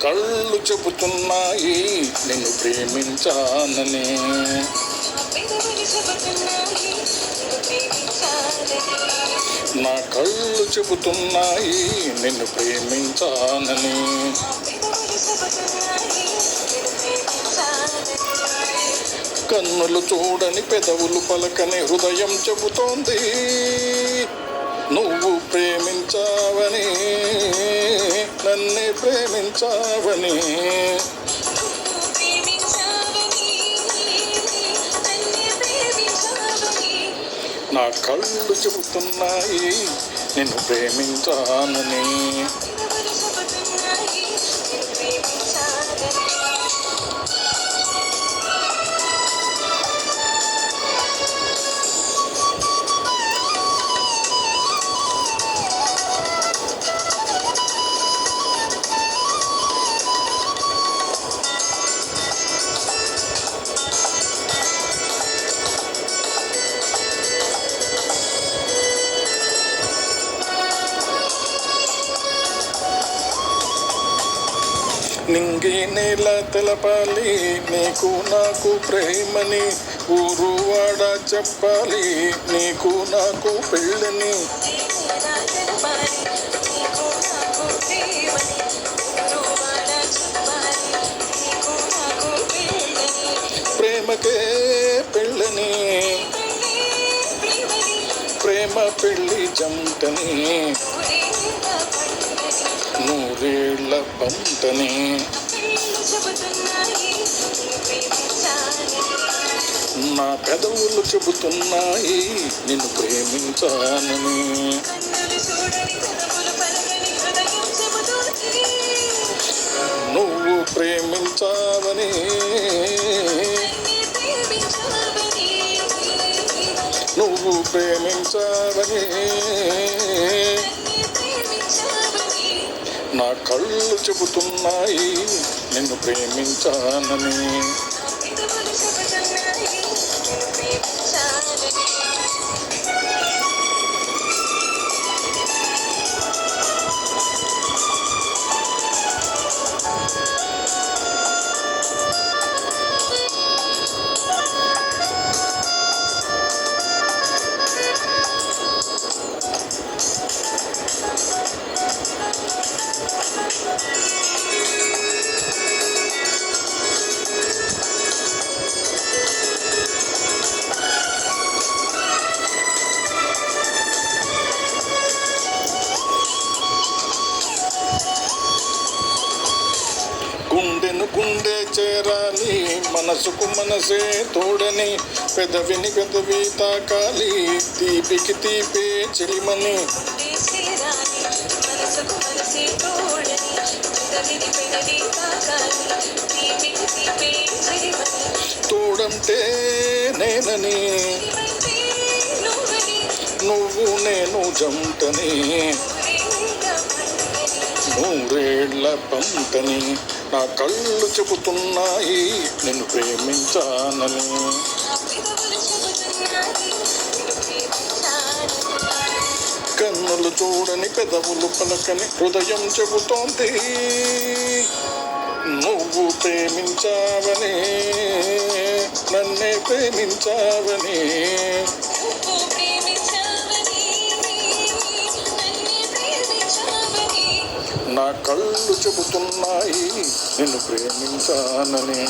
కళ్ళు చెబుతున్నాయి నిన్ను ప్రేమించానని. నా కళ్ళు చెబుతున్నాయి నిన్ను ప్రేమించానని. కన్నులు చూడని పెదవులు పలకని హృదయం చెబుతోంది నువ్వు ప్రేమించావని, నన్నే ప్రేమించావని. నా కళ్ళు చెబుతున్నాయి నిన్ను ప్రేమించానని. నింగి నేల తెలపాలి నీకు నాకు ప్రేమని, ఊరు వాడ చెప్పాలి నీకు నాకు పెళ్ళని. ప్రేమకే పెళ్ళని, ప్రేమ పెళ్ళి జంటని, నూరేళ్ల పంటని. నా పెదవులు చెబుతున్నాయి నిన్ను ప్రేమించానని. నువ్వు ప్రేమించావని, నువ్వు ప్రేమించావని. నా కళ్ళు చెబుతున్నాయి నిన్ను ప్రేమించానని. గుండెను గుండె చేరాలి మనసుకు మనసే తోడని, పెదవిని పెదవి తాకాలి తీపికి తీపే చెలిమని. తోడంటే నేనని, నువ్వు నేను జంటని, నూరేళ్ల పంటని. నా కళ్ళు చెబుతున్నాయి నిన్ను ప్రేమించానని. కన్నులు చూడని పెదవులు పలకని హృదయం చెబుతోంది నువ్వు ప్రేమించావని, నన్నే ప్రేమించావని. నా కళ్ళు చెబుతున్నాయి నిన్ను ప్రేమించానని.